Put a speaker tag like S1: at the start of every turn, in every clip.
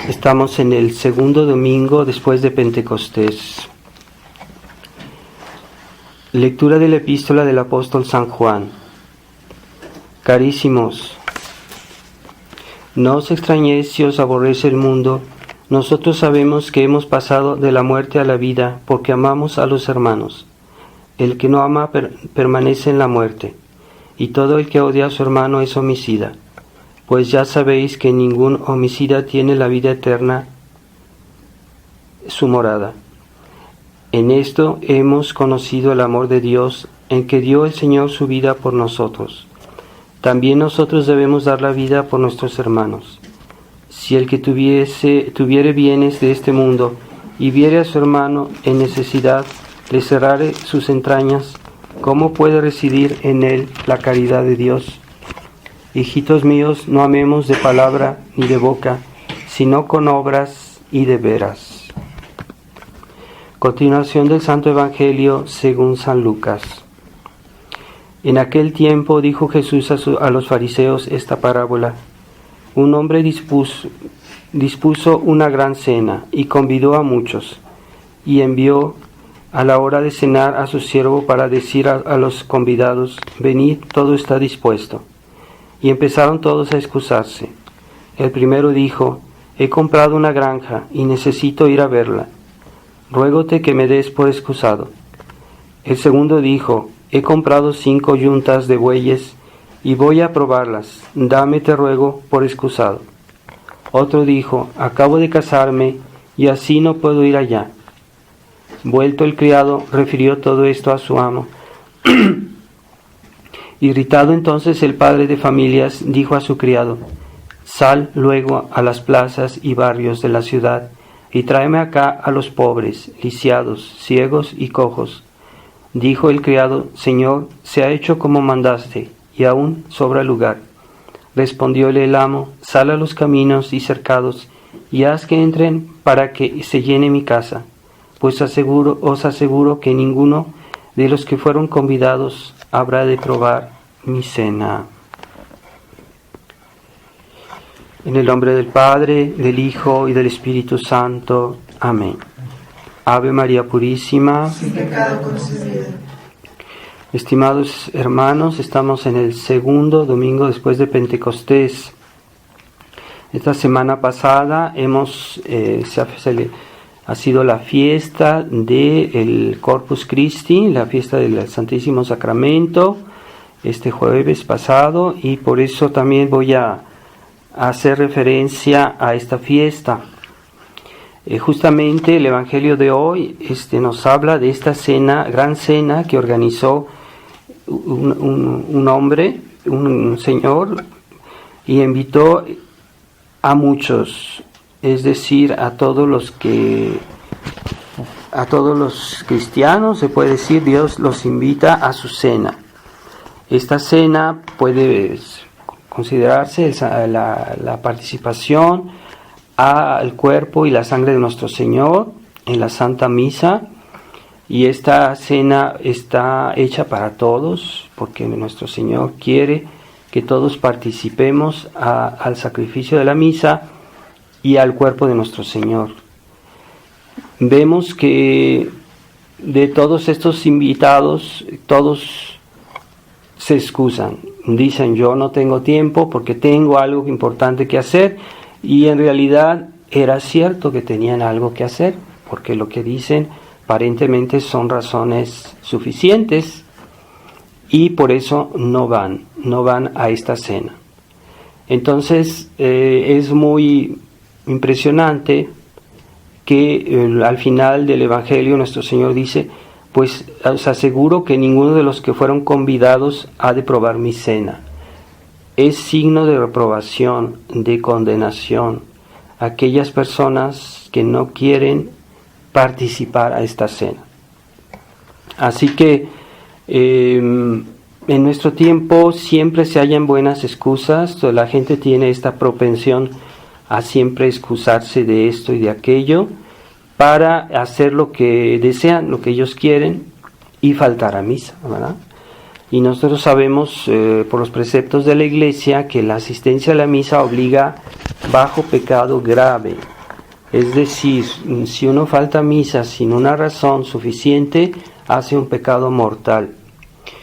S1: Estamos en el segundo domingo después de Pentecostés. Lectura de la epístola del apóstol San Juan. Carísimos, no os extrañéis si os aborrece el mundo. Nosotros sabemos que hemos pasado de la muerte a la vida porque amamos a los hermanos. El que no ama permanece en la muerte, y todo el que odia a su hermano es homicida. Pues ya sabéis que ningún homicida tiene la vida eterna su morada. En esto hemos conocido el amor de Dios, en que dio el Señor su vida por nosotros. También nosotros debemos dar la vida por nuestros hermanos. Si el que tuviere bienes de este mundo y viere a su hermano en necesidad, le cerrare sus entrañas, ¿cómo puede residir en él la caridad de Dios? Hijitos míos, no amemos de palabra ni de boca, sino con obras y de veras. Continuación del Santo Evangelio según San Lucas. En aquel tiempo dijo Jesús a los fariseos esta parábola. Un hombre dispuso una gran cena y convidó a muchos, y envió a la hora de cenar a su siervo para decir a los convidados: venid, todo está dispuesto. Y empezaron todos a excusarse. El primero dijo: he comprado una granja y necesito ir a verla. Ruégote que me des por excusado. El segundo dijo: he comprado 5 yuntas de bueyes y voy a probarlas. Dame, te ruego, por excusado. Otro dijo: acabo de casarme y así no puedo ir allá. Vuelto el criado, refirió todo esto a su amo. Irritado entonces el padre de familias dijo a su criado: sal luego a las plazas y barrios de la ciudad y tráeme acá a los pobres, lisiados, ciegos y cojos. Dijo el criado: Señor, se ha hecho como mandaste, y aún sobra lugar. Respondióle el amo: sal a los caminos y cercados y haz que entren para que se llene mi casa, pues os aseguro que ninguno de los que fueron convidados habrá de probar mi cena. En el nombre del Padre, del Hijo y del Espíritu Santo. Amén. Ave María Purísima, sin pecado concebida. Estimados hermanos, estamos en el segundo domingo después de Pentecostés. Esta semana pasada ha sido la fiesta del Corpus Christi, la fiesta del Santísimo Sacramento, este jueves pasado, y por eso también voy a hacer referencia a esta fiesta. Justamente el Evangelio de hoy nos habla de esta gran cena que organizó un hombre, un señor, y invitó a muchos, es decir, a todos los cristianos, se puede decir. Dios los invita a su cena. Esta cena puede considerarse la participación al cuerpo y la sangre de nuestro Señor en la Santa Misa, y esta cena está hecha para todos porque nuestro Señor quiere que todos participemos al sacrificio de la misa y al cuerpo de nuestro Señor. Vemos que de todos estos invitados, todos se excusan, dicen: yo no tengo tiempo porque tengo algo importante que hacer, y en realidad era cierto que tenían algo que hacer, porque lo que dicen aparentemente son razones suficientes, y por eso no van a esta cena. Entonces es muy impresionante que al final del Evangelio nuestro Señor dice: pues os aseguro que ninguno de los que fueron convidados ha de probar mi cena. Es signo de reprobación, de condenación, aquellas personas que no quieren participar a esta cena. Así que en nuestro tiempo siempre se hallan buenas excusas. La gente tiene esta propensión a siempre excusarse de esto y de aquello para hacer lo que desean, lo que ellos quieren, y faltar a misa, ¿verdad? Y nosotros sabemos por los preceptos de la Iglesia que la asistencia a la misa obliga bajo pecado grave. Es decir, si uno falta a misa sin una razón suficiente, hace un pecado mortal.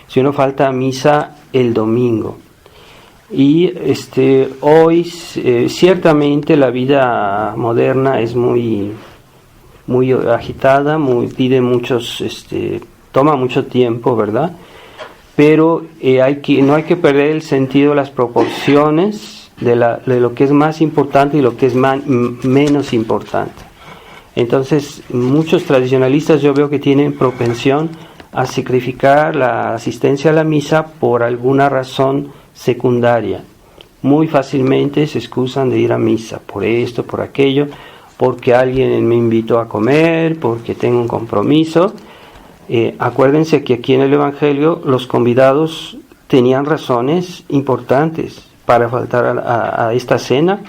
S1: Si uno falta a misa el domingo. Y hoy ciertamente la vida moderna es muy agitada, pide toma mucho tiempo, ¿verdad? Pero no hay que perder el sentido de las proporciones de lo que es más importante y lo que es menos importante. Entonces, muchos tradicionalistas yo veo que tienen propensión a sacrificar la asistencia a la misa por alguna razón secundaria. Muy fácilmente se excusan de ir a misa por esto, por aquello, porque alguien me invitó a comer, porque tengo un compromiso. Acuérdense que aquí en el Evangelio los convidados tenían razones importantes para faltar a esta cena.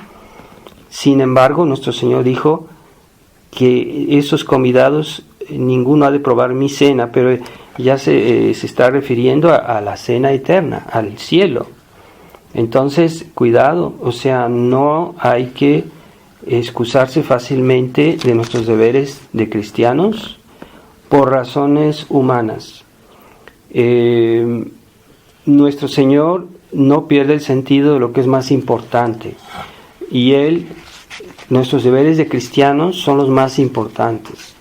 S1: Sin embargo, nuestro Señor dijo que esos convidados, ninguno ha de probar mi cena, pero ya se está refiriendo a la cena eterna, al cielo. Entonces, cuidado, o sea, no hay que excusarse fácilmente de nuestros deberes de cristianos por razones humanas. Nuestro Señor no pierde el sentido de lo que es más importante, y nuestros deberes de cristianos son los más importantes.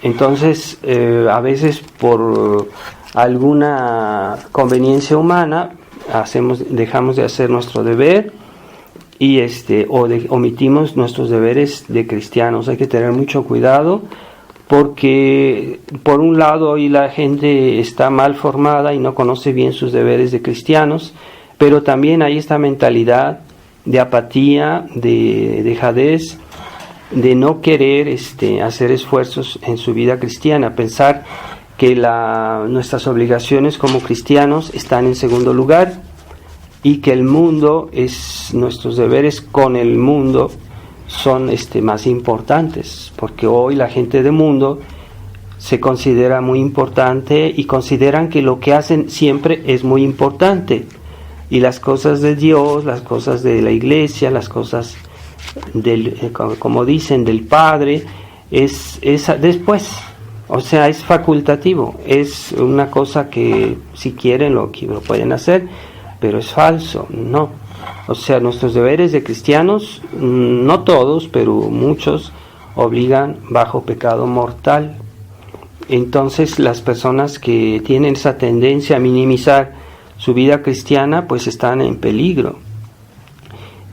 S1: Entonces, a veces por alguna conveniencia humana dejamos de hacer nuestro deber y omitimos nuestros deberes de cristianos. Hay que tener mucho cuidado, porque por un lado hoy la gente está mal formada y no conoce bien sus deberes de cristianos, pero también hay esta mentalidad de apatía, de dejadez, de no querer hacer esfuerzos en su vida cristiana, pensar que nuestras obligaciones como cristianos están en segundo lugar y que el mundo nuestros deberes con el mundo son más importantes, porque hoy la gente del mundo se considera muy importante y consideran que lo que hacen siempre es muy importante, y las cosas de Dios, las cosas de la iglesia, las cosas como dicen del Padre, es después, o sea, es facultativo, es una cosa que si quieren lo pueden hacer, pero es falso, no. O sea, nuestros deberes de cristianos, no todos, pero muchos, obligan bajo pecado mortal. Entonces, las personas que tienen esa tendencia a minimizar su vida cristiana, pues están en peligro.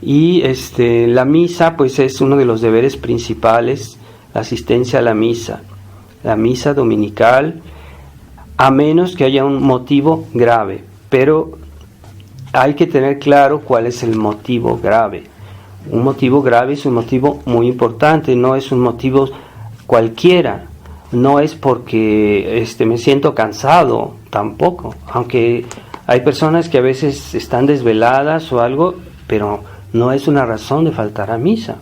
S1: Y la misa, pues es uno de los deberes principales, la asistencia a la misa dominical, a menos que haya un motivo grave, pero hay que tener claro cuál es el motivo grave. Un motivo grave es un motivo muy importante, no es un motivo cualquiera, no es porque me siento cansado, tampoco, aunque hay personas que a veces están desveladas o algo, pero no es una razón de faltar a misa.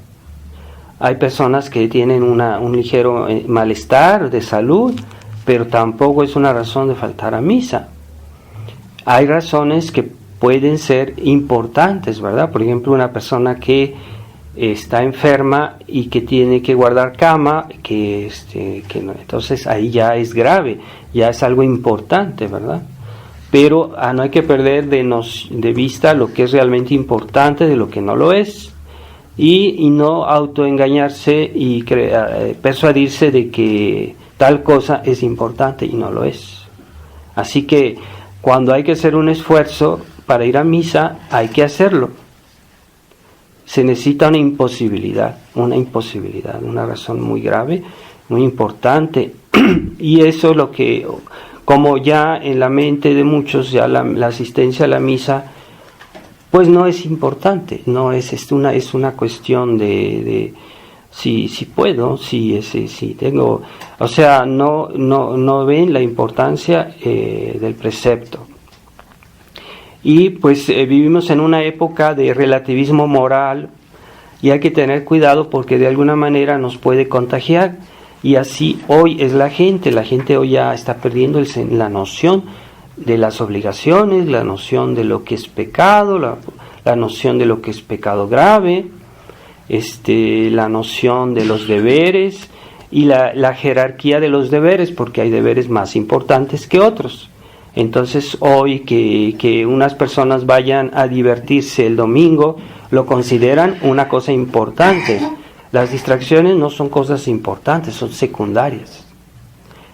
S1: Hay personas que tienen un ligero malestar de salud, pero tampoco es una razón de faltar a misa. Hay razones que pueden ser importantes, ¿verdad? Por ejemplo, una persona que está enferma y que tiene que guardar cama, que no, entonces ahí ya es grave, ya es algo importante, ¿verdad? Pero no hay que perder de vista lo que es realmente importante de lo que no lo es, y no autoengañarse y persuadirse de que tal cosa es importante y no lo es. Así que cuando hay que hacer un esfuerzo para ir a misa, hay que hacerlo. Se necesita una imposibilidad, una razón muy grave, muy importante. Y eso es lo que, como ya en la mente de muchos, ya la asistencia a la misa, pues no es importante, no es una cuestión de si puedo, si tengo, o sea, no ven la importancia del precepto. Y pues vivimos en una época de relativismo moral, y hay que tener cuidado porque de alguna manera nos puede contagiar, y así hoy es la gente hoy ya está perdiendo la noción de las obligaciones, la noción de lo que es pecado, la noción de lo que es pecado grave. la noción de los deberes y la jerarquía de los deberes, porque hay deberes más importantes que otros. Entonces hoy que unas personas vayan a divertirse el domingo, lo consideran una cosa importante. Las distracciones no son cosas importantes, son secundarias.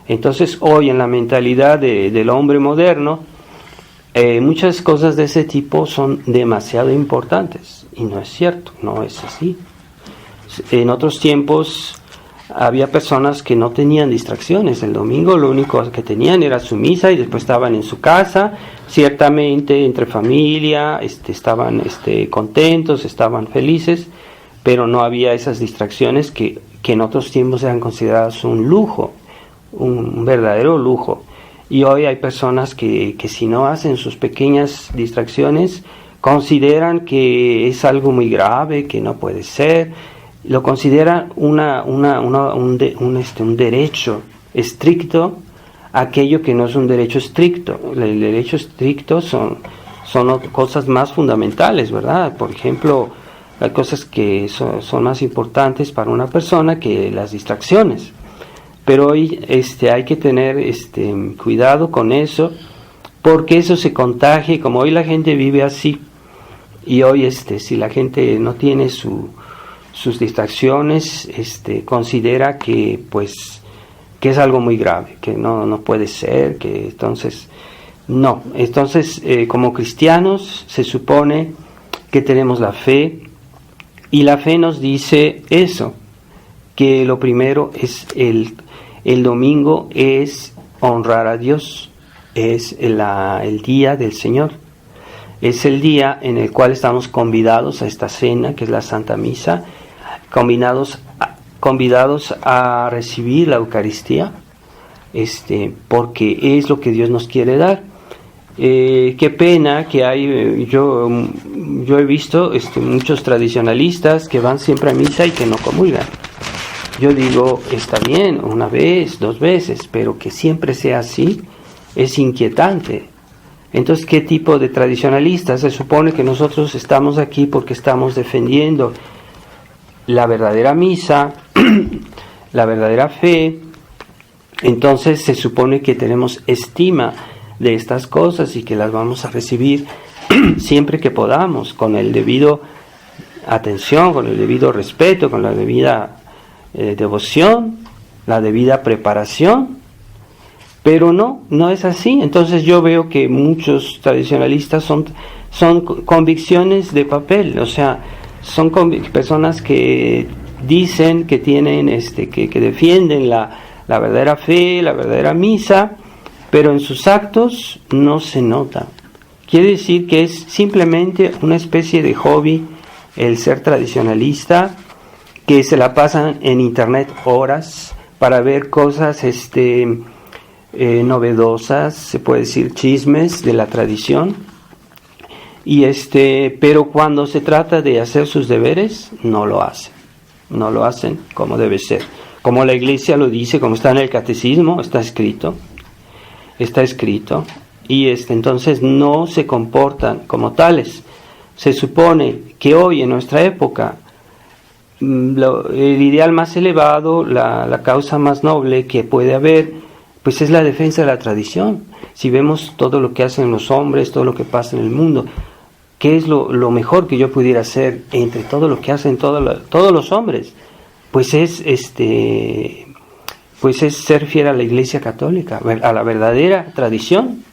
S1: Entonces hoy en la mentalidad del hombre moderno, muchas cosas de ese tipo son demasiado importantes, y no es cierto, no es así. En otros tiempos había personas que no tenían distracciones. El domingo lo único que tenían era su misa y después estaban en su casa, ciertamente entre familia, estaban contentos, estaban felices, pero no había esas distracciones que en otros tiempos eran consideradas un lujo, un verdadero lujo. Y hoy hay personas que si no hacen sus pequeñas distracciones, consideran que es algo muy grave, que no puede ser. Lo consideran un derecho estricto, aquello que no es un derecho estricto. El derecho estricto son cosas más fundamentales, ¿verdad? Por ejemplo, hay cosas que son más importantes para una persona que las distracciones. Pero hoy hay que tener cuidado con eso, porque eso se contagia, y como hoy la gente vive así, y hoy si la gente no tiene sus distracciones, considera que es algo muy grave, que no puede ser, que entonces no. Entonces como cristianos se supone que tenemos la fe, y la fe nos dice eso, que lo primero es el domingo es honrar a Dios, es el día del Señor, es el día en el cual estamos convidados a esta cena, que es la Santa Misa, convidados a recibir la Eucaristía, porque es lo que Dios nos quiere dar. Qué pena que hay, yo he visto muchos tradicionalistas que van siempre a misa y que no comulgan. Yo digo, está bien, una vez, 2 veces, pero que siempre sea así es inquietante. Entonces, ¿qué tipo de tradicionalistas? Se supone que nosotros estamos aquí porque estamos defendiendo la verdadera misa, la verdadera fe. Entonces se supone que tenemos estima de estas cosas y que las vamos a recibir siempre que podamos, con el debido atención, con el debido respeto, con la debida devoción, la debida preparación. Pero no es así. Entonces yo veo que muchos tradicionalistas son convicciones de papel, o sea, son personas que dicen que tienen que defienden la verdadera fe, la verdadera misa, pero en sus actos no se nota. Quiere decir que es simplemente una especie de hobby el ser tradicionalista, que se la pasan en internet horas para ver cosas novedosas, se puede decir chismes de la tradición, y pero cuando se trata de hacer sus deberes no lo hacen como debe ser, como la Iglesia lo dice, como está en el catecismo, está escrito, y entonces no se comportan como tales. Se supone que hoy en nuestra época el ideal más elevado, la causa más noble que puede haber, pues es la defensa de la tradición. Si vemos todo lo que hacen los hombres, todo lo que pasa en el mundo, ¿qué es lo mejor que yo pudiera hacer entre todo lo que hacen todos los hombres? Pues es ser fiel a la Iglesia Católica, a la verdadera tradición.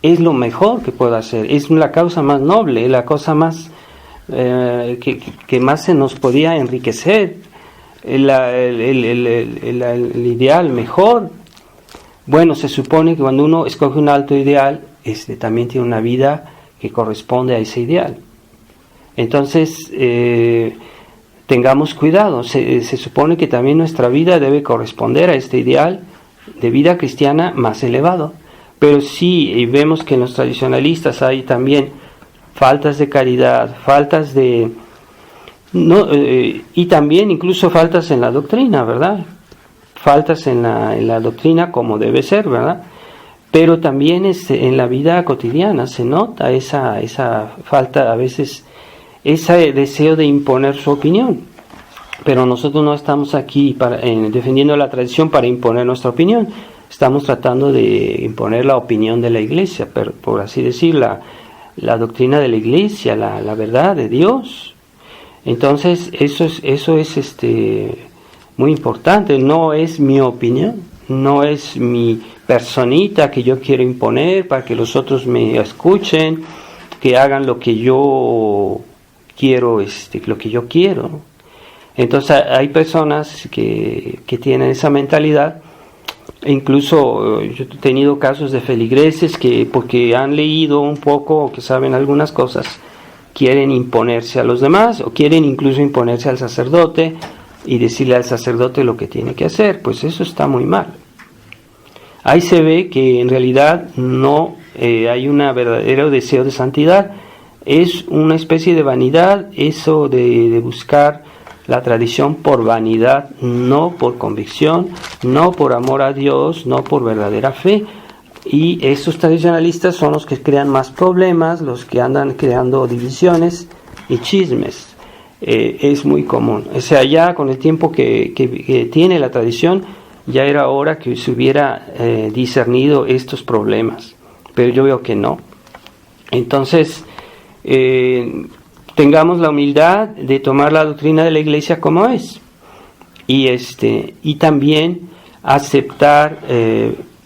S1: Es lo mejor que puedo hacer, es la causa más noble, la cosa más que más se nos podía enriquecer, el ideal mejor. Bueno, se supone que cuando uno escoge un alto ideal, también tiene una vida que corresponde a ese ideal. Entonces, tengamos cuidado. Se supone que también nuestra vida debe corresponder a este ideal de vida cristiana más elevado. Pero sí, vemos que en los tradicionalistas hay también faltas de caridad, faltas de... y también incluso faltas en la doctrina, ¿verdad? Faltas en la doctrina como debe ser, ¿verdad? Pero también en la vida cotidiana se nota esa falta a veces ese deseo de imponer su opinión. Pero nosotros no estamos aquí defendiendo la tradición para imponer nuestra opinión. Estamos tratando de imponer la opinión de la Iglesia, por así decir, la doctrina de la Iglesia, la verdad de Dios. Entonces, eso es muy importante. No es mi opinión, no es mi personita que yo quiero imponer para que los otros me escuchen, que hagan lo que yo quiero, lo que yo quiero. Entonces hay personas que tienen esa mentalidad. Incluso yo he tenido casos de feligreses que, porque han leído un poco o que saben algunas cosas, quieren imponerse a los demás, o quieren incluso imponerse al sacerdote y decirle al sacerdote lo que tiene que hacer. Pues eso está muy mal. Ahí se ve que en realidad no hay un verdadero deseo de santidad. Es una especie de vanidad, eso de buscar la tradición por vanidad, no por convicción, no por amor a Dios, no por verdadera fe. Y estos tradicionalistas son los que crean más problemas, los que andan creando divisiones y chismes. Es muy común. O sea, ya con el tiempo que tiene la tradición, ya era hora que se hubiera discernido estos problemas. Pero yo veo que no. Entonces, tengamos la humildad de tomar la doctrina de la Iglesia como es. Y también aceptar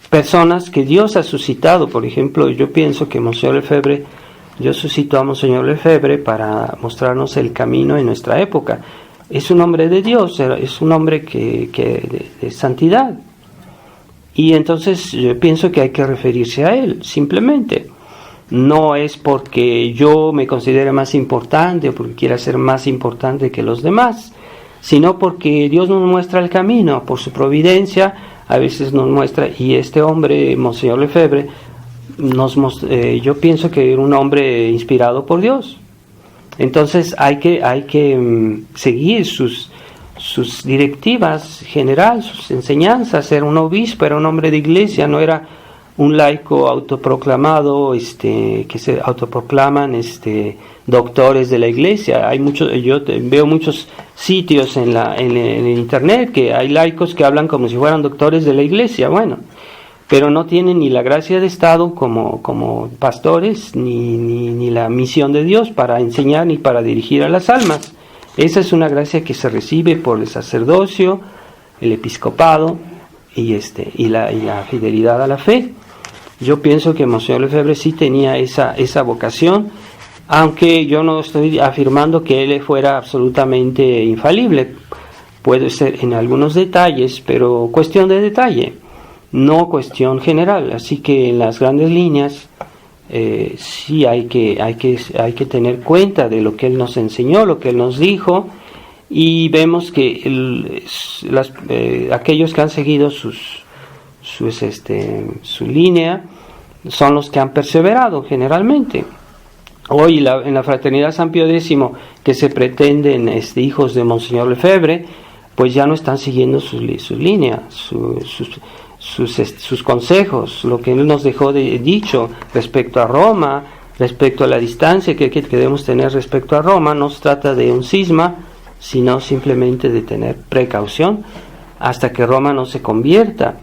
S1: personas que Dios ha suscitado. Por ejemplo, yo pienso que Monseñor Lefebvre, Dios suscitó a Monseñor Lefebvre para mostrarnos el camino en nuestra época. Es un hombre de Dios, es un hombre de santidad. Y entonces yo pienso que hay que referirse a él, simplemente. No es porque yo me considere más importante o porque quiera ser más importante que los demás, sino porque Dios nos muestra el camino, por su providencia, a veces nos muestra, y este hombre, Monseñor Lefebvre, yo pienso que era un hombre inspirado por Dios. Entonces hay que seguir sus directivas generales, sus enseñanzas. Era un obispo, era un hombre de iglesia, no era un laico autoproclamado, que se autoproclaman doctores de la iglesia. Yo veo muchos sitios en el internet que hay laicos que hablan como si fueran doctores de la iglesia, pero no tienen ni la gracia de Estado como pastores, ni la misión de Dios para enseñar ni para dirigir a las almas. Esa es una gracia que se recibe por el sacerdocio, el episcopado y la fidelidad a la fe. Yo pienso que Monseñor Lefebvre sí tenía esa vocación, aunque yo no estoy afirmando que él fuera absolutamente infalible. Puede ser en algunos detalles, pero cuestión de detalle, no cuestión general. Así que en las grandes líneas sí hay que tener cuenta de lo que él nos enseñó, lo que él nos dijo, y vemos que aquellos que han seguido su línea son los que han perseverado generalmente. Hoy en la Fraternidad San Pío X, que se pretenden hijos de Monseñor Lefebvre, pues ya no están siguiendo su línea, sus consejos, lo que él nos dejó dicho respecto a Roma, respecto a la distancia que debemos tener respecto a Roma. No se trata de un cisma, sino simplemente de tener precaución hasta que Roma no se convierta.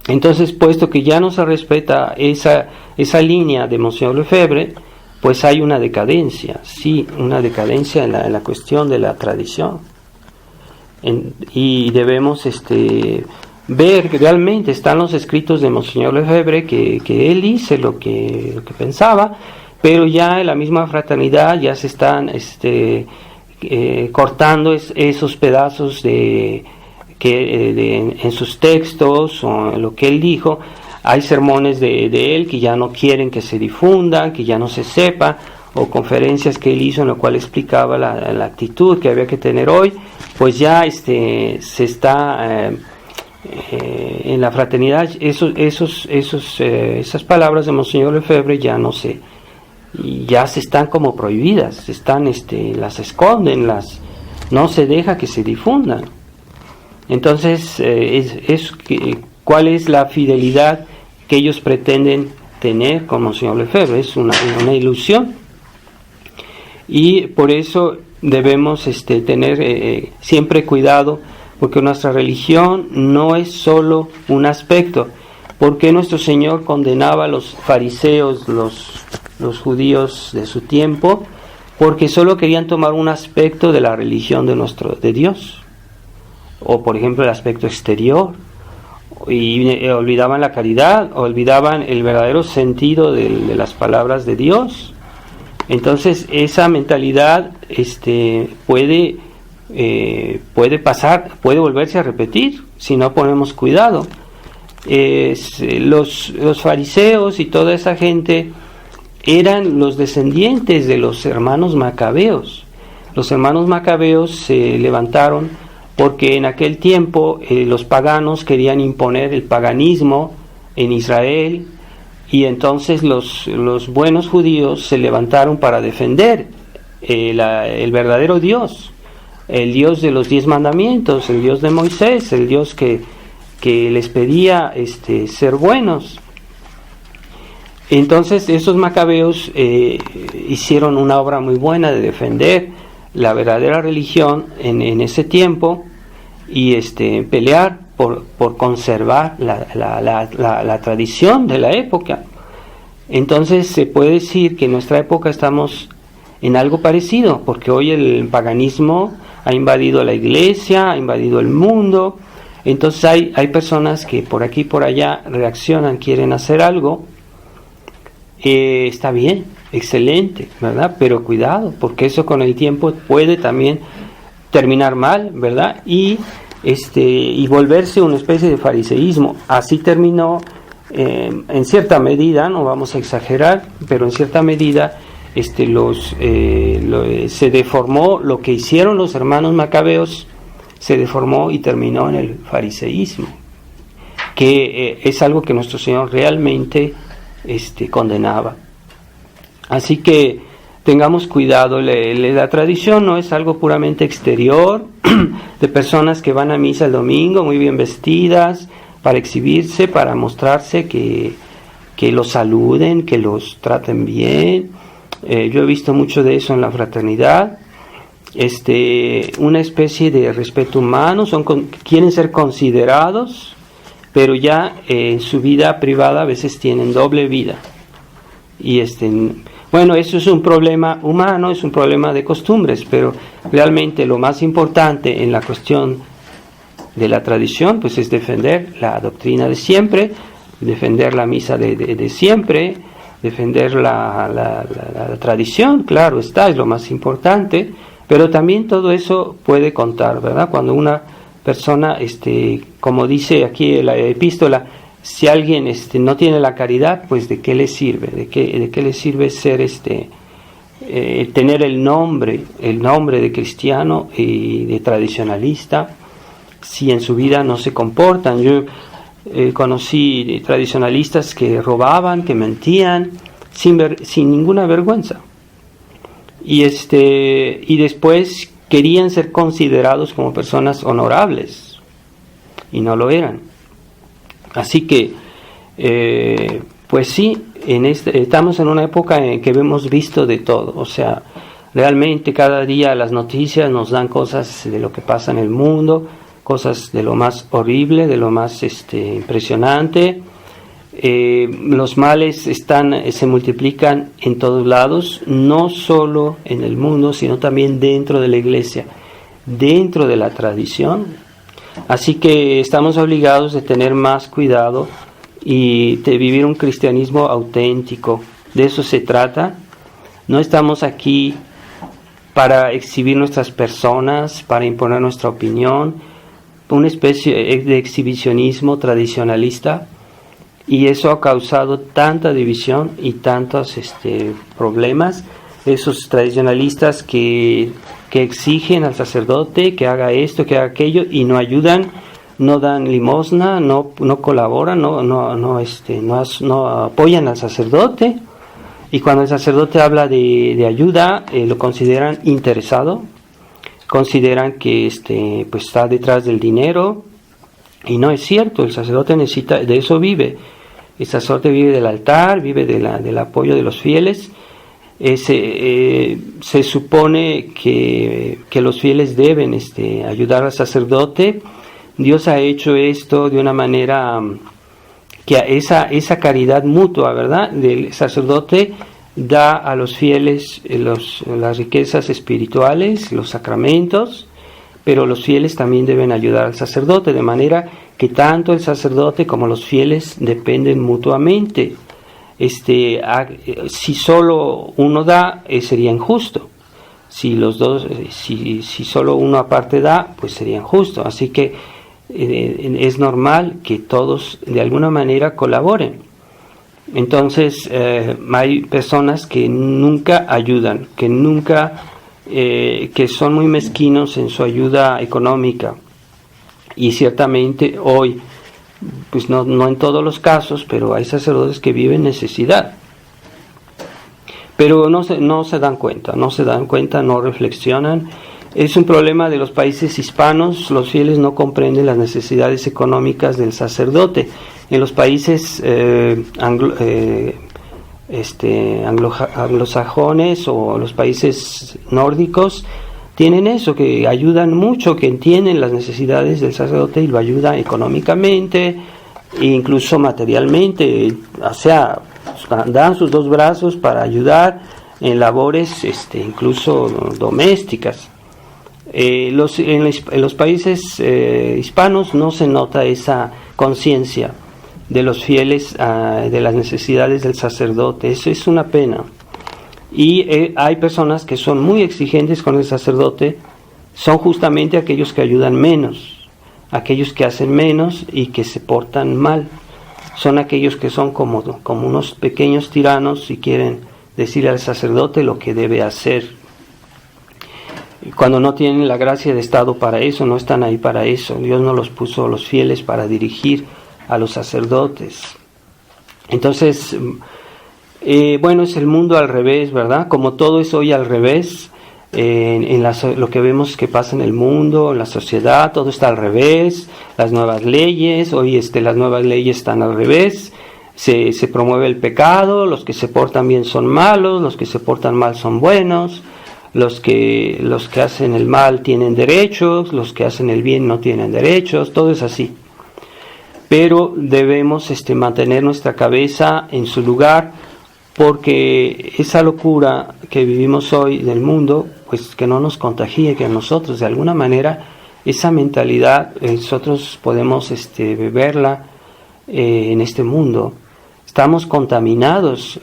S1: Entonces, puesto que ya no se respeta esa línea de Monseñor Lefebvre, pues hay una decadencia, sí, una decadencia en la cuestión de la tradición. Y debemos ver que realmente están los escritos de Monseñor Lefebvre, que él dice lo que pensaba, pero ya en la misma fraternidad ya se están cortando esos pedazos en sus textos o en lo que él dijo. Hay sermones de él que ya no quieren que se difundan, que ya no se sepa, o conferencias que él hizo en lo cual explicaba la actitud que había que tener hoy. Pues ya se está en la fraternidad, esas palabras de Monseñor Lefebvre ya se están como prohibidas, las esconden, no se deja que se difundan. Entonces, ¿cuál es la fidelidad que ellos pretenden tener con Monseñor Lefebvre? Es una ilusión. Y por eso debemos tener siempre cuidado, porque nuestra religión no es solo un aspecto. ¿Por qué nuestro Señor condenaba a los fariseos, los judíos de su tiempo? Porque solo querían tomar un aspecto de la religión de Dios, o por ejemplo el aspecto exterior, y olvidaban la caridad, olvidaban el verdadero sentido de las palabras de Dios. Entonces esa mentalidad puede pasar, puede volverse a repetir si no ponemos cuidado. Los fariseos y toda esa gente eran los descendientes de los hermanos macabeos. Los hermanos macabeos se levantaron porque en aquel tiempo los paganos querían imponer el paganismo en Israel, y entonces los buenos judíos se levantaron para defender el verdadero Dios, el Dios de los 10 mandamientos, el Dios de Moisés, el Dios que les pedía ser buenos. Entonces esos macabeos hicieron una obra muy buena de defender la verdadera religión en ese tiempo, y pelear por conservar la tradición de la época. Entonces se puede decir que en nuestra época estamos en algo parecido, porque hoy el paganismo ha invadido la iglesia, ha invadido el mundo. Entonces hay personas que por aquí y por allá reaccionan, quieren hacer algo. Está bien, excelente, ¿verdad? Pero cuidado, porque eso con el tiempo puede también terminar mal, ¿verdad? Y volverse una especie de fariseísmo. Así terminó en cierta medida, no vamos a exagerar, pero en cierta medida se deformó lo que hicieron los hermanos macabeos, se deformó y terminó en el fariseísmo, que es algo que nuestro Señor realmente condenaba. Así que tengamos cuidado. La tradición no es algo puramente exterior, de personas que van a misa el domingo muy bien vestidas para exhibirse, para mostrarse, que los saluden, que los traten bien. Yo he visto mucho de eso en la fraternidad. Una especie de respeto humano, quieren ser considerados, pero ya en su vida privada a veces tienen doble vida. Y bueno, eso es un problema humano, es un problema de costumbres, pero realmente lo más importante en la cuestión de la tradición, pues es defender la doctrina de siempre, defender la misa de siempre, defender la tradición, claro está, es lo más importante, pero también todo eso puede contar, ¿verdad? Cuando una persona, como dice aquí la epístola, si alguien no tiene la caridad, pues ¿de qué le sirve? ¿De qué le sirve ser tener el nombre de cristiano y de tradicionalista, si en su vida no se comportan? Yo conocí tradicionalistas que robaban, que mentían, sin ninguna vergüenza, y después querían ser considerados como personas honorables, y no lo eran. Así que, pues sí, estamos en una época en que hemos visto de todo. O sea, realmente cada día las noticias nos dan cosas de lo que pasa en el mundo, cosas de lo más horrible, de lo más impresionante. Los males se multiplican en todos lados, no solo en el mundo, sino también dentro de la iglesia, dentro de la tradición. Así que estamos obligados de tener más cuidado y de vivir un cristianismo auténtico. De eso se trata. No estamos aquí para exhibir nuestras personas, para imponer nuestra opinión, una especie de exhibicionismo tradicionalista, y eso ha causado tanta división y tantos problemas. Esos tradicionalistas que exigen al sacerdote que haga esto, que haga aquello, y no ayudan, no dan limosna, no colaboran, no apoyan al sacerdote, y cuando el sacerdote habla de ayuda, lo consideran interesado, consideran que pues está detrás del dinero, y no es cierto. El sacerdote necesita, de eso vive. El sacerdote vive del altar, vive del apoyo de los fieles. se supone que los fieles deben ayudar al sacerdote. Dios ha hecho esto de una manera que esa caridad mutua, ¿verdad?, del sacerdote da a los fieles las riquezas espirituales, los sacramentos, pero los fieles también deben ayudar al sacerdote, de manera que tanto el sacerdote como los fieles dependen mutuamente. Si solo uno da, sería injusto. Si los dos, si solo uno aparte da, pues sería injusto. Así que es normal que todos de alguna manera colaboren. Entonces hay personas que nunca ayudan, que son muy mezquinos en su ayuda económica, y ciertamente hoy, pues no en todos los casos, pero hay sacerdotes que viven necesidad, pero no se dan cuenta, no reflexionan. Es un problema de los países hispanos. Los fieles no comprenden las necesidades económicas del sacerdote. En los países anglosajones o los países nórdicos tienen eso, que ayudan mucho, que entienden las necesidades del sacerdote y lo ayudan económicamente e incluso materialmente, o sea, dan sus dos brazos para ayudar en labores incluso domésticas. En los países hispanos no se nota esa conciencia de los fieles de las necesidades del sacerdote. Eso es una pena. Y hay personas que son muy exigentes con el sacerdote, son justamente aquellos que ayudan menos, aquellos que hacen menos y que se portan mal. Son aquellos que son como unos pequeños tiranos y quieren decirle al sacerdote lo que debe hacer. Cuando no tienen la gracia de Estado para eso, no están ahí para eso. Dios no los puso los fieles para dirigir a los sacerdotes. Entonces, bueno, es el mundo al revés, ¿verdad? Como todo es hoy al revés, lo que vemos que pasa en el mundo, en la sociedad, todo está al revés. Las nuevas leyes, hoy las nuevas leyes están al revés. Se promueve el pecado, los que se portan bien son malos, los que se portan mal son buenos. Los que hacen el mal tienen derechos, los que hacen el bien no tienen derechos, todo es así. Pero debemos mantener nuestra cabeza en su lugar, porque esa locura que vivimos hoy del mundo, pues que no nos contagie, que a nosotros de alguna manera esa mentalidad nosotros podemos beberla en este mundo. Estamos contaminados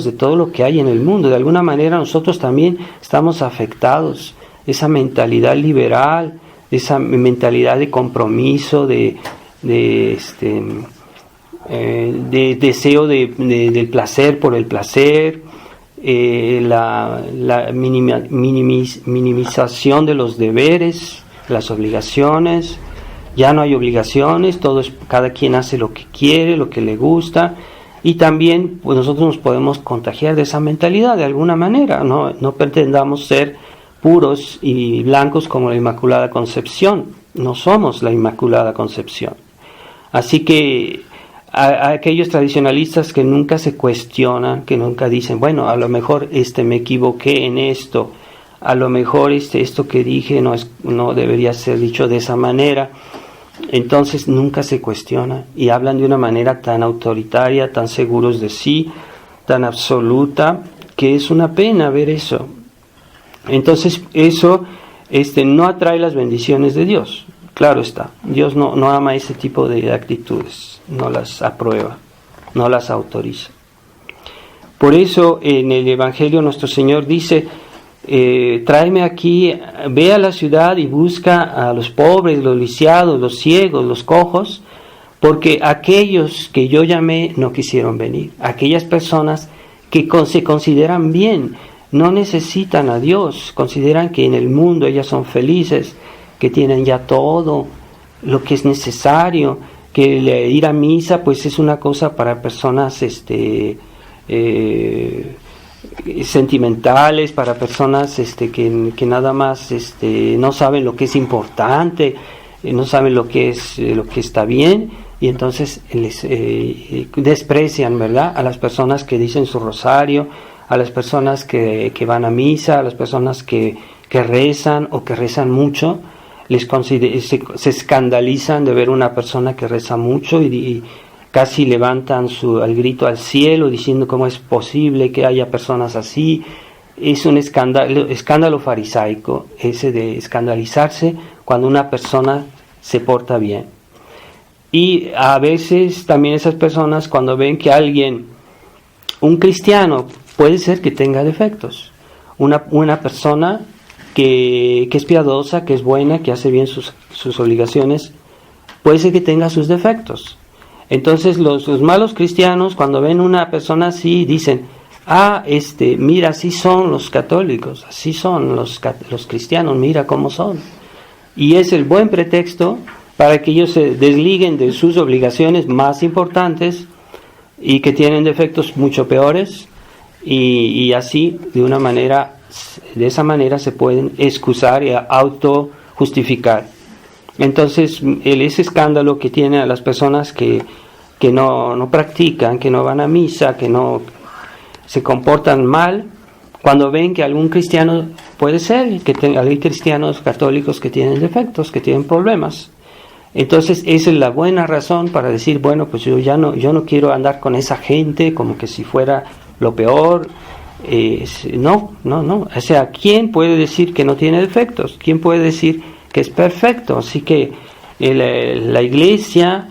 S1: de todo lo que hay en el mundo. De alguna manera nosotros también estamos afectados. Esa mentalidad liberal, esa mentalidad de compromiso, de deseo del placer por el placer, la minimización de los deberes, las obligaciones. Ya no hay obligaciones, cada quien hace lo que quiere, lo que le gusta, y también pues nosotros nos podemos contagiar de esa mentalidad de alguna manera. No pretendamos ser puros y blancos como la Inmaculada Concepción. No somos la Inmaculada Concepción. Así que a aquellos tradicionalistas que nunca se cuestionan, que nunca dicen, bueno, a lo mejor me equivoqué en esto, a lo mejor esto que dije no debería ser dicho de esa manera. Entonces nunca se cuestiona y hablan de una manera tan autoritaria, tan seguros de sí, tan absoluta, que es una pena ver eso. Entonces eso no atrae las bendiciones de Dios. Claro está, Dios no ama ese tipo de actitudes, no las aprueba, no las autoriza. Por eso en el Evangelio nuestro Señor dice, tráeme aquí, ve a la ciudad y busca a los pobres, los lisiados, los ciegos, los cojos, porque aquellos que yo llamé no quisieron venir. Aquellas personas que se consideran bien, no necesitan a Dios, consideran que en el mundo ellas son felices, que tienen ya todo lo que es necesario, que ir a misa pues es una cosa para personas sentimentales, para personas que nada más no saben lo que es importante, no saben lo que está bien, y entonces les desprecian, ¿verdad?, a las personas que dicen su rosario, a las personas que van a misa, a las personas que rezan o que rezan mucho, se escandalizan de ver una persona que reza mucho y casi levantan el grito al cielo diciendo cómo es posible que haya personas así. Es un escándalo farisaico ese de escandalizarse cuando una persona se porta bien. Y a veces también esas personas, cuando ven que un cristiano, puede ser que tenga defectos, una persona que es piadosa, que es buena, que hace bien sus obligaciones, puede ser que tenga sus defectos. Entonces los malos cristianos, cuando ven una persona así, dicen: mira, así son los católicos, así son los cristianos, mira cómo son. Y es el buen pretexto para que ellos se desliguen de sus obligaciones más importantes y que tienen defectos mucho peores, y así, de esa manera se pueden excusar y autojustificar. Entonces, ese escándalo que tiene a las personas que no practican, que no van a misa, que no se comportan mal, cuando ven que algún cristiano, puede ser que hay cristianos católicos que tienen defectos, que tienen problemas. Entonces esa es la buena razón para decir: bueno, pues yo no quiero andar con esa gente como que si fuera lo peor. No. O sea, ¿quién puede decir que no tiene defectos? ¿Quién puede decir que es perfecto? Así que la Iglesia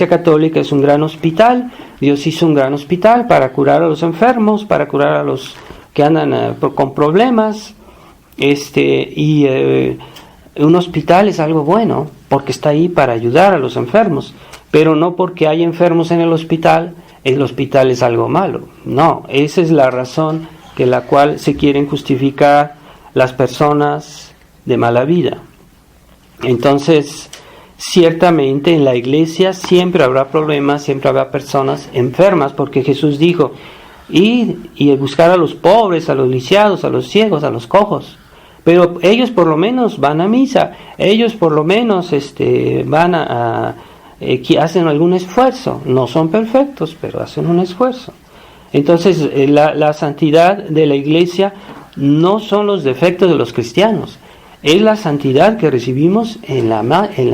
S1: católica es un gran hospital. Dios hizo un gran hospital para curar a los enfermos, para curar a los que andan con problemas. Un hospital es algo bueno, porque está ahí para ayudar a los enfermos, pero no porque hay enfermos en el hospital es algo malo. No, esa es la razón que la cual se quieren justificar las personas de mala vida. Entonces, ciertamente en la iglesia siempre habrá problemas, siempre habrá personas enfermas, porque Jesús dijo: ir y buscar a los pobres, a los lisiados, a los ciegos, a los cojos. Pero ellos por lo menos van a misa, ellos por lo menos van hacen algún esfuerzo. No son perfectos, pero hacen un esfuerzo. Entonces la santidad de la iglesia no son los defectos de los cristianos, es la santidad que recibimos en la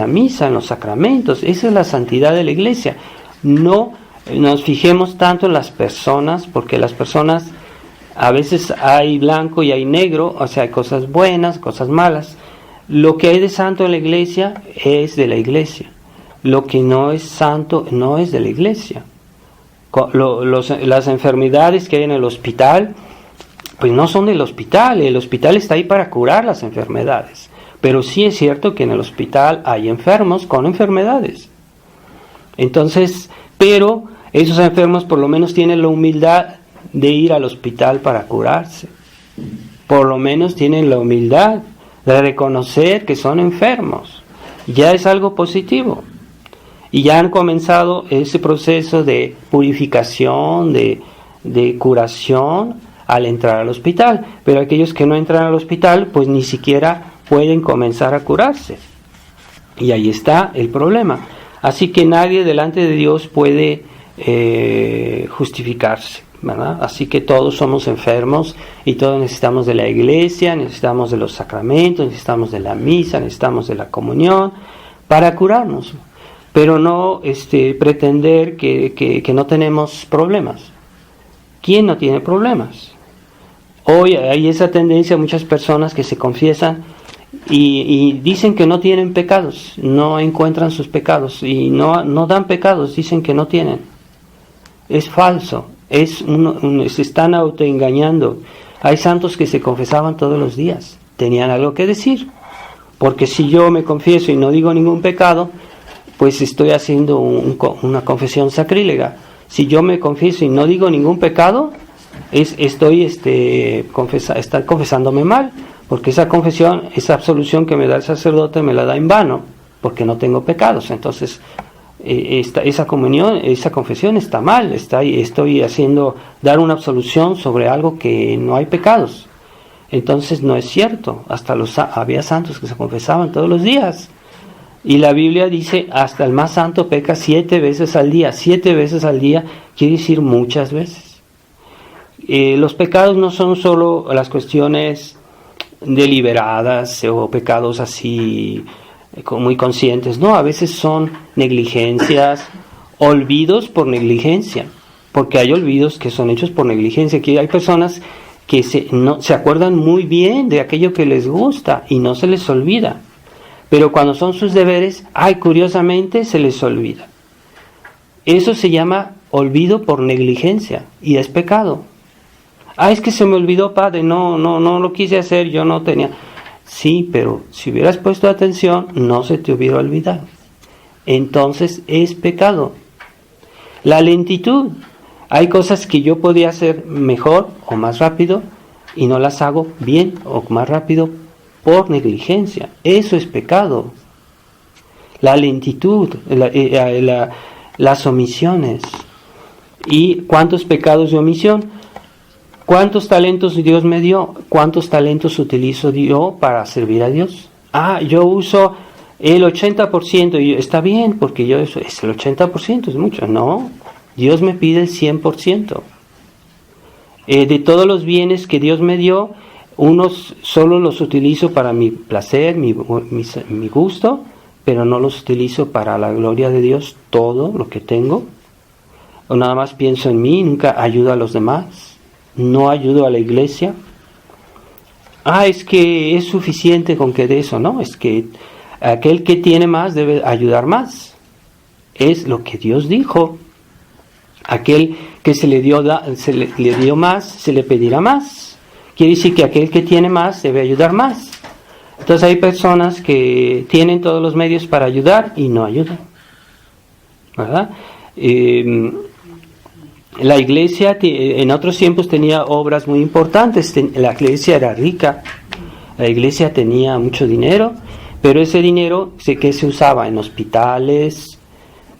S1: misa, en los sacramentos. Esa es la santidad de la iglesia. No nos fijemos tanto en las personas, porque las personas, a veces hay blanco y hay negro, o sea, hay cosas buenas, cosas malas. Lo que hay de santo en la iglesia es de la iglesia. Lo que no es santo no es de la iglesia. Las enfermedades que hay en el hospital, pues no son del hospital. El hospital está ahí para curar las enfermedades. Pero sí es cierto que en el hospital hay enfermos con enfermedades. Entonces, pero esos enfermos por lo menos tienen la humildad de ir al hospital para curarse. Por lo menos tienen la humildad de reconocer que son enfermos. Ya es algo positivo. Y ya han comenzado ese proceso de purificación, de curación al entrar al hospital. Pero aquellos que no entran al hospital, pues ni siquiera pueden comenzar a curarse. Y ahí está el problema. Así que nadie delante de Dios puede justificarse, ¿verdad? Así que todos somos enfermos y todos necesitamos de la iglesia, necesitamos de los sacramentos, necesitamos de la misa, necesitamos de la comunión para curarnos. Pero no pretender que no tenemos problemas. ¿Quién no tiene problemas? Hoy hay esa tendencia, muchas personas que se confiesan y dicen que no tienen pecados, no encuentran sus pecados y no dan pecados, dicen que no tienen. Es falso, se están autoengañando. Hay santos que se confesaban todos los días, tenían algo que decir, porque si yo me confieso y no digo ningún pecado, pues estoy haciendo una confesión sacrílega. Si yo me confieso y no digo ningún pecado, estoy confesándome mal, porque esa confesión, esa absolución que me da el sacerdote me la da en vano, porque no tengo pecados. Entonces esa confesión está mal, estoy haciendo dar una absolución sobre algo que no hay pecados. Entonces no es cierto. Hasta había santos que se confesaban todos los días. Y la Biblia dice, hasta el más santo peca 7 veces al día. 7 veces al día quiere decir muchas veces. los pecados no son solo las cuestiones deliberadas o pecados así muy conscientes, no, a veces son negligencias, olvidos por negligencia, porque hay olvidos que son hechos por negligencia, que hay personas que se acuerdan muy bien de aquello que les gusta y no se les olvida, pero cuando son sus deberes, curiosamente se les olvida. Eso se llama olvido por negligencia y es pecado. Es que se me olvidó, padre, no lo quise hacer, yo no tenía. Sí, pero si hubieras puesto atención, no se te hubiera olvidado. Entonces es pecado. La lentitud. Hay cosas que yo podía hacer mejor o más rápido y no las hago bien o más rápido por negligencia. Eso es pecado. La lentitud, las omisiones. ¿Y cuántos pecados de omisión? ¿Cuántos talentos Dios me dio? ¿Cuántos talentos utilizo yo para servir a Dios? Yo uso el 80%, y está bien, porque yo es el 80%, es mucho. No, Dios me pide el 100%. De todos los bienes que Dios me dio, unos solo los utilizo para mi placer, mi gusto, pero no los utilizo para la gloria de Dios, todo lo que tengo. O nada más pienso en mí, nunca ayudo a los demás. No ayudo a la iglesia. Es que es suficiente con que de eso, no, es que aquel que tiene más debe ayudar más. Es lo que Dios dijo. Aquel que se le dio más, se le pedirá más. Quiere decir que aquel que tiene más debe ayudar más. Entonces hay personas que tienen todos los medios para ayudar y no ayudan, ¿verdad? La iglesia en otros tiempos tenía obras muy importantes. La iglesia era rica, la iglesia tenía mucho dinero, pero ese dinero que se usaba en hospitales,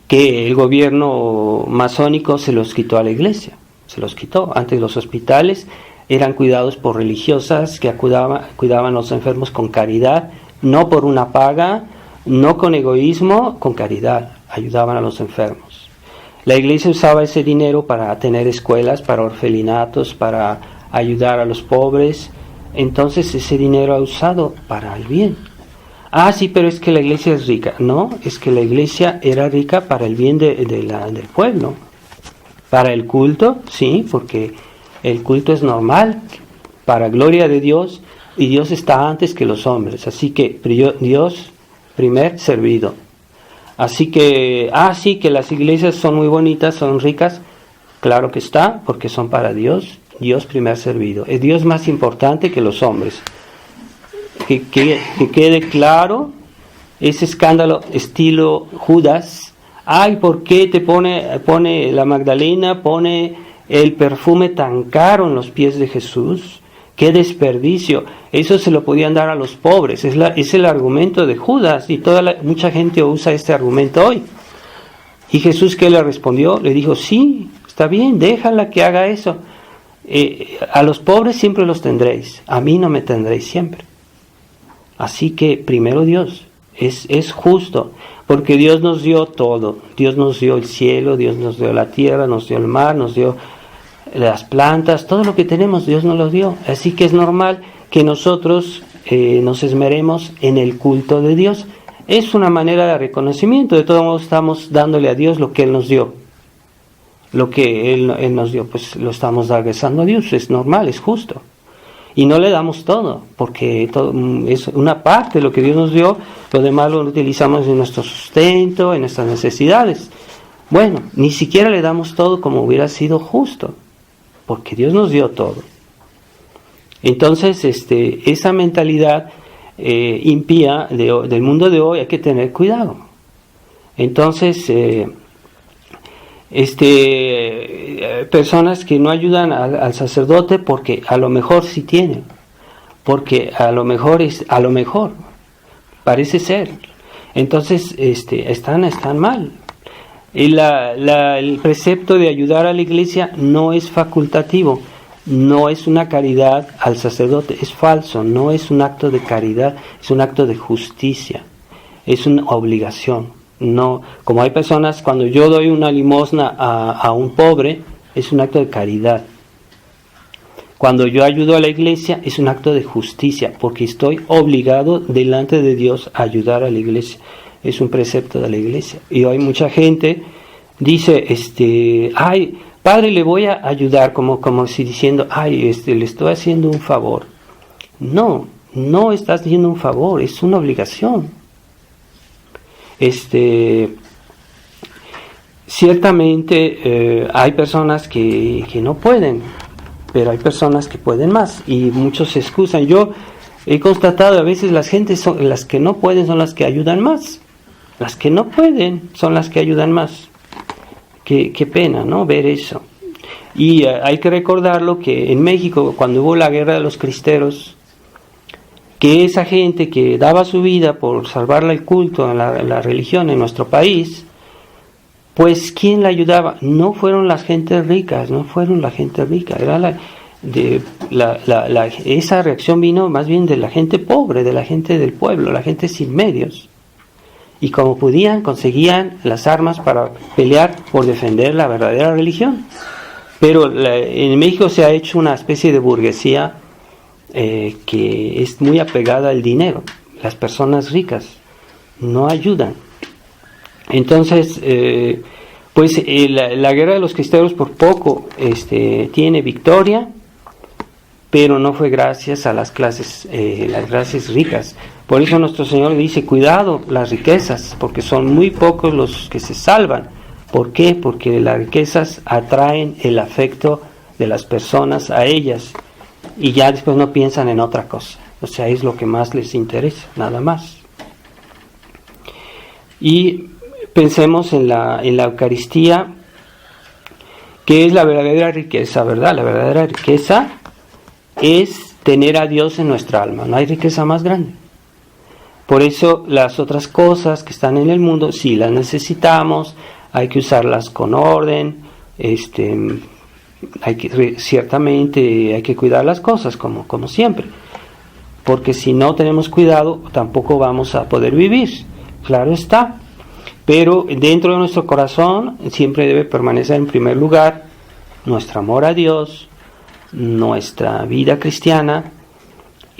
S1: que el gobierno masónico se los quitó a la iglesia, se los quitó. Antes los hospitales eran cuidados por religiosas que cuidaban a los enfermos con caridad, no por una paga, no con egoísmo, con caridad, ayudaban a los enfermos. La iglesia usaba ese dinero para tener escuelas, para orfelinatos, para ayudar a los pobres. Entonces ese dinero ha usado para el bien. Sí, pero es que la iglesia es rica. No, es que la iglesia era rica para el bien del pueblo. Para el culto, sí, porque el culto es normal, para gloria de Dios, y Dios está antes que los hombres. Así que Dios primer servido. Así que, sí, que las iglesias son muy bonitas, son ricas, claro que está, porque son para Dios, Dios primer servido. Es Dios más importante que los hombres. Que quede claro ese escándalo estilo Judas. ¿Por qué te pone la Magdalena, pone el perfume tan caro en los pies de Jesús? ¡Qué desperdicio! Eso se lo podían dar a los pobres. Es el argumento de Judas, y mucha gente usa este argumento hoy. ¿Y Jesús qué le respondió? Le dijo, sí, está bien, déjala que haga eso. A los pobres siempre los tendréis, a mí no me tendréis siempre. Así que primero Dios, es justo, porque Dios nos dio todo. Dios nos dio el cielo, Dios nos dio la tierra, nos dio el mar, nos dio las plantas, todo lo que tenemos Dios nos lo dio. Así que es normal que nosotros nos esmeremos en el culto de Dios. Es una manera de reconocimiento. De todos modos estamos dándole a Dios lo que Él nos dio. Lo que Él nos dio, pues lo estamos regresando a Dios. Es normal, es justo. Y no le damos todo, porque todo es una parte de lo que Dios nos dio. Lo demás lo utilizamos en nuestro sustento, en nuestras necesidades. Bueno, ni siquiera le damos todo como hubiera sido justo, porque Dios nos dio todo. Entonces, esa mentalidad impía del mundo de hoy hay que tener cuidado. Entonces, personas que no ayudan al sacerdote porque a lo mejor sí tienen, porque a lo mejor parece ser. Entonces, están mal. El precepto de ayudar a la iglesia no es facultativo, no es una caridad al sacerdote, es falso, no es un acto de caridad, es un acto de justicia, es una obligación. No, como hay personas, cuando yo doy una limosna a un pobre, es un acto de caridad. Cuando yo ayudo a la iglesia es un acto de justicia, porque estoy obligado delante de Dios a ayudar a la iglesia. Es un precepto de la iglesia. Y hay mucha gente dice, ay, padre, le voy a ayudar, como si diciendo, ay, le estoy haciendo un favor. No, no estás haciendo un favor, es una obligación. Ciertamente hay personas que no pueden, pero hay personas que pueden más y muchos se excusan. Yo he constatado a veces las que no pueden son las que ayudan más. Las que no pueden son las que ayudan más. Qué pena, ¿no? Ver eso. Y hay que recordarlo que en México, cuando hubo la guerra de los cristeros, que esa gente que daba su vida por salvarle el culto a la religión en nuestro país, pues ¿quién la ayudaba? No fueron las gentes ricas, era esa reacción vino más bien de la gente pobre, de la gente del pueblo, la gente sin medios. Y como podían, conseguían las armas para pelear por defender la verdadera religión. Pero en México se ha hecho una especie de burguesía que es muy apegada al dinero. Las personas ricas no ayudan. Entonces, la guerra de los cristeros por poco tiene victoria, pero no fue gracias a las clases ricas. Por eso nuestro Señor dice, cuidado las riquezas, porque son muy pocos los que se salvan. ¿Por qué? Porque las riquezas atraen el afecto de las personas a ellas y ya después no piensan en otra cosa. O sea, es lo que más les interesa, nada más. Y pensemos en la Eucaristía, que es la verdadera riqueza, ¿verdad? La verdadera riqueza es tener a Dios en nuestra alma. No hay riqueza más grande. Por eso las otras cosas que están en el mundo, sí las necesitamos, hay que usarlas con orden, ciertamente hay que cuidar las cosas como siempre, porque si no tenemos cuidado tampoco vamos a poder vivir, claro está. Pero dentro de nuestro corazón siempre debe permanecer en primer lugar nuestro amor a Dios, nuestra vida cristiana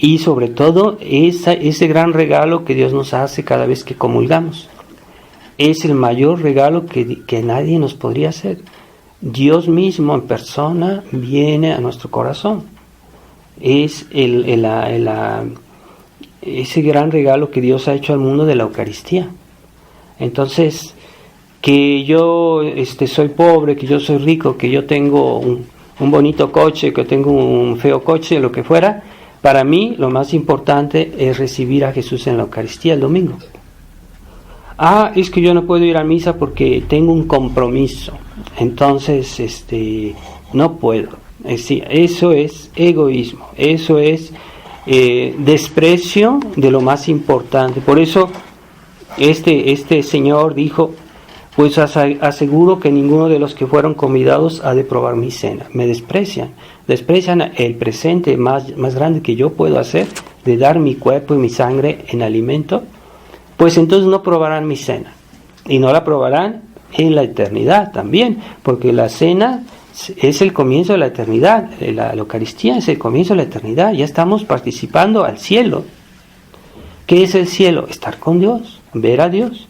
S1: y sobre todo ese gran regalo que Dios nos hace cada vez que comulgamos. Es el mayor regalo que nadie nos podría hacer. Dios mismo en persona viene a nuestro corazón. Es ese gran regalo que Dios ha hecho al mundo de la Eucaristía. Entonces, que yo soy pobre, que yo soy rico, que yo tengo un bonito coche, que tengo un feo coche, lo que fuera, para mí lo más importante es recibir a Jesús en la Eucaristía el domingo. Es que yo no puedo ir a misa porque tengo un compromiso, entonces no puedo. Eso es egoísmo, eso es desprecio de lo más importante. Por eso este señor dijo, pues aseguro que ninguno de los que fueron convidados ha de probar mi cena. Me desprecian el presente más grande que yo puedo hacer, de dar mi cuerpo y mi sangre en alimento, pues entonces no probarán mi cena. Y no la probarán en la eternidad también, porque la cena es el comienzo de la eternidad, la Eucaristía es el comienzo de la eternidad, ya estamos participando al cielo. ¿Qué es el cielo? Estar con Dios, ver a Dios.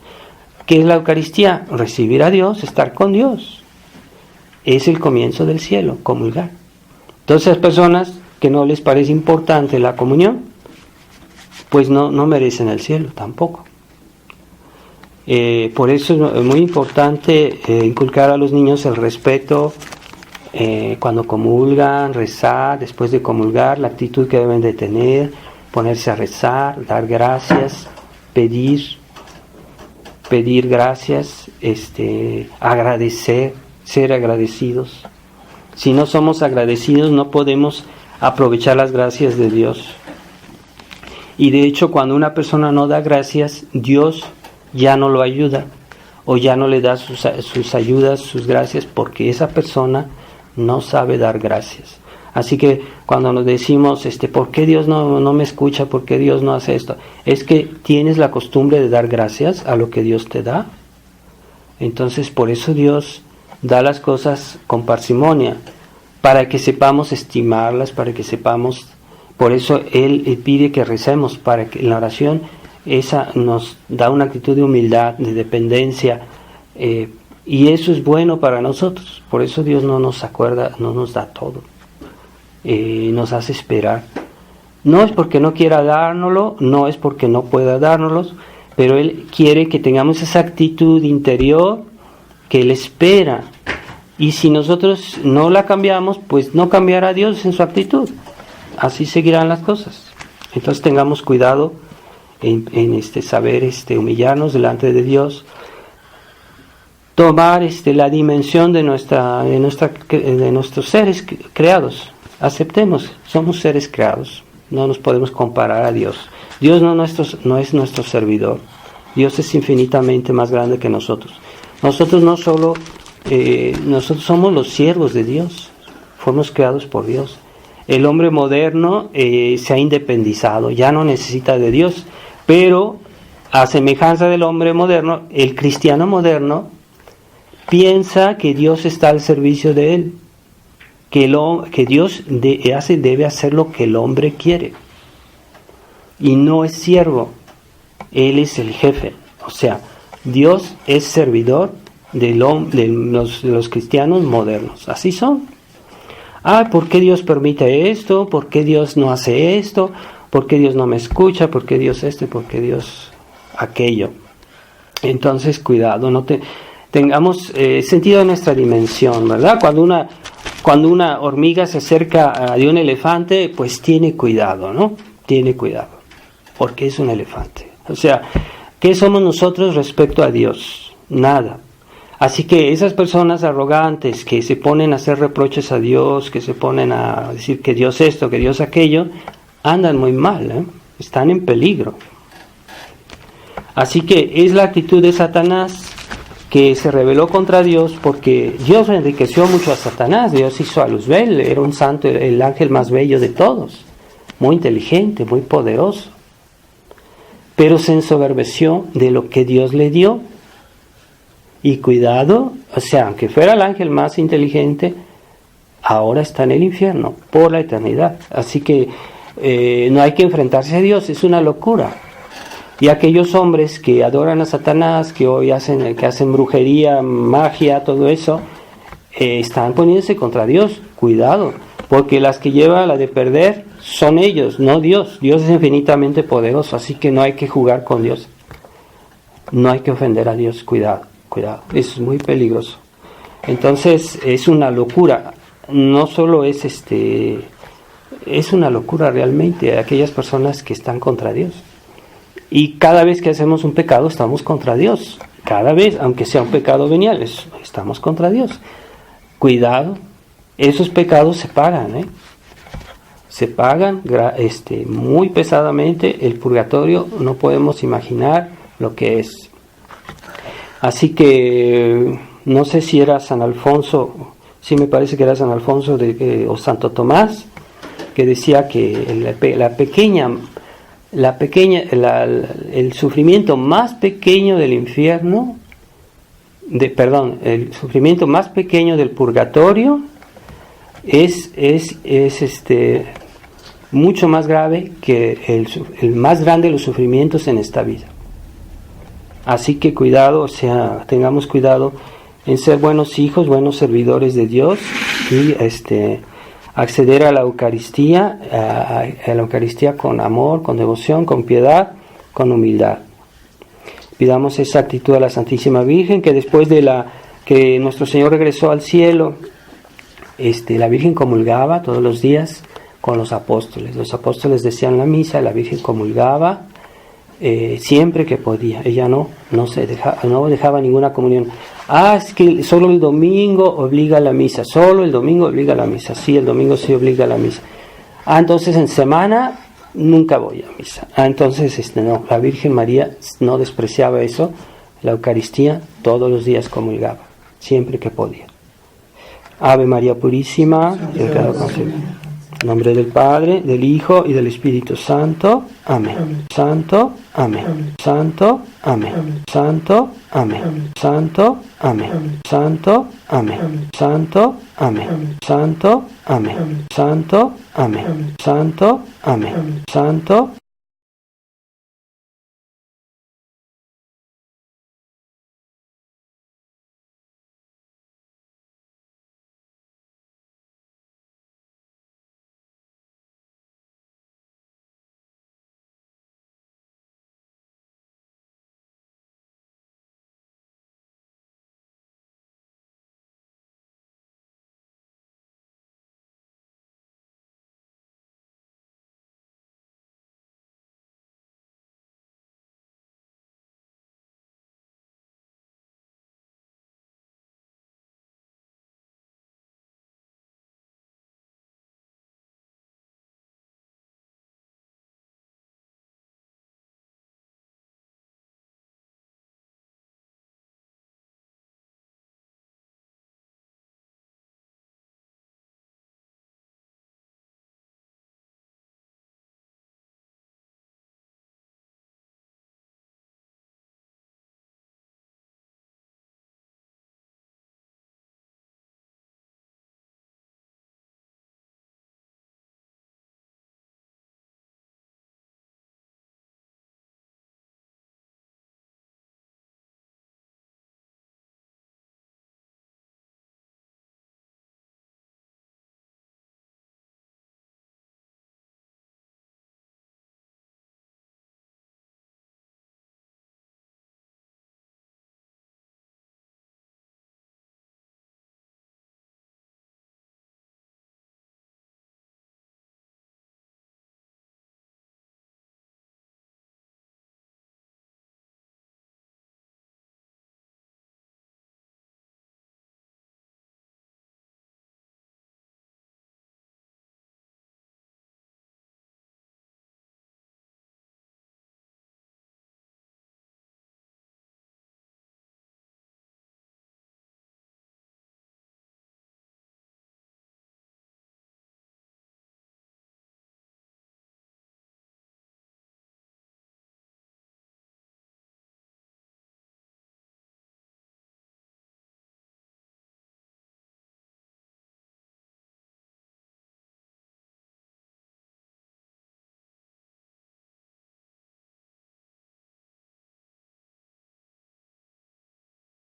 S1: ¿Qué es la Eucaristía? Recibir a Dios, estar con Dios. Es el comienzo del cielo, comulgar. Entonces, las personas que no les parece importante la comunión, pues no merecen el cielo tampoco. Por eso es muy importante inculcar a los niños el respeto cuando comulgan, rezar, después de comulgar, la actitud que deben de tener, ponerse a rezar, dar gracias, pedir gracias, agradecer, ser agradecidos. Si no somos agradecidos no podemos aprovechar las gracias de Dios. Y de hecho cuando una persona no da gracias, Dios ya no lo ayuda o ya no le da sus ayudas, sus gracias, porque esa persona no sabe dar gracias. Así que cuando nos decimos, ¿por qué Dios no me escucha? ¿Por qué Dios no hace esto? Es que tienes la costumbre de dar gracias a lo que Dios te da. Entonces por eso Dios da las cosas con parsimonia. para que sepamos estimarlas, para que sepamos. Por eso Él pide que recemos, para que en la oración esa nos da una actitud de humildad, de dependencia, y eso es bueno para nosotros. Por eso Dios no nos acuerda, no nos da todo, nos hace esperar. No es porque no quiera dárnoslo, no es porque no pueda dárnoslos, pero Él quiere que tengamos esa actitud interior que Él espera. Y si nosotros no la cambiamos, pues no cambiará Dios en su actitud. Así seguirán las cosas. Entonces tengamos cuidado en saber humillarnos delante de Dios, tomar la dimensión de nuestros seres creados. Aceptemos, somos seres creados, no nos podemos comparar a Dios. Dios no es nuestro servidor. Dios es infinitamente más grande que nosotros. Nosotros no solo, nosotros somos los siervos de Dios, fuimos creados por Dios. El hombre moderno se ha independizado, ya no necesita de Dios, pero a semejanza del hombre moderno, el cristiano moderno piensa que Dios está al servicio de él, que Dios debe hacer lo que el hombre quiere, y no es siervo, Él es el jefe. O sea, Dios es servidor de los cristianos modernos, así son. ¿Por qué Dios permite esto? ¿Por qué Dios no hace esto? ¿Por qué Dios no me escucha? ¿Por qué Dios esto? ¿Por qué Dios aquello? Entonces, cuidado, tengamos sentido de nuestra dimensión, ¿verdad? Cuando una hormiga se acerca de un elefante, pues tiene cuidado, ¿no? Tiene cuidado, porque es un elefante. O sea, ¿qué somos nosotros respecto a Dios? Nada. Así que esas personas arrogantes que se ponen a hacer reproches a Dios, que se ponen a decir que Dios esto, que Dios aquello, andan muy mal, ¿eh? Están en peligro. Así que es la actitud de Satanás, que se rebeló contra Dios, porque Dios enriqueció mucho a Satanás. Dios hizo a Luzbel, era un santo, el ángel más bello de todos, muy inteligente, muy poderoso, pero se ensoberbeció de lo que Dios le dio. Y cuidado, o sea, aunque fuera el ángel más inteligente, ahora está en el infierno por la eternidad. Así que no hay que enfrentarse a Dios, es una locura. Y aquellos hombres que adoran a Satanás, que hoy hacen brujería, magia, todo eso, están poniéndose contra Dios. Cuidado, porque las que lleva la de perder son ellos, no Dios. Dios es infinitamente poderoso, así que no hay que jugar con Dios. No hay que ofender a Dios, cuidado, eso es muy peligroso. Entonces es una locura, no solo es una locura realmente aquellas personas que están contra Dios. Y cada vez que hacemos un pecado estamos contra Dios. Cada vez, aunque sea un pecado venial, estamos contra Dios. Cuidado, esos pecados se pagan, ¿eh? Se pagan muy pesadamente. El purgatorio no podemos imaginar lo que es. Así que no sé si era San Alfonso, sí me parece que era San Alfonso o Santo Tomás, que decía que el sufrimiento más pequeño del infierno, el sufrimiento más pequeño del purgatorio es mucho más grave que el más grande de los sufrimientos en esta vida. Así que cuidado, o sea, tengamos cuidado en ser buenos hijos, buenos servidores de Dios y acceder a la Eucaristía, a la Eucaristía con amor, con devoción, con piedad, con humildad. Pidamos esa actitud a la Santísima Virgen, que después de que nuestro Señor regresó al cielo, la Virgen comulgaba todos los días con los apóstoles. Los apóstoles decían la misa, la Virgen comulgaba siempre que podía. Ella no dejaba ninguna comunión. Es que solo el domingo obliga a la misa, solo el domingo obliga a la misa. Sí, el domingo sí obliga a la misa. Entonces en semana nunca voy a misa. Entonces no, la Virgen María no despreciaba eso. La Eucaristía todos los días comulgaba, siempre que podía. Ave María Purísima, En nombre del Padre, del Hijo y del Espíritu Santo. Amén. Santo, amén. Santo, amén. Santo, amén. Santo, amén. Santo, amén. Santo, amén. Santo, amén. Santo, amén. Santo, amén. Santo,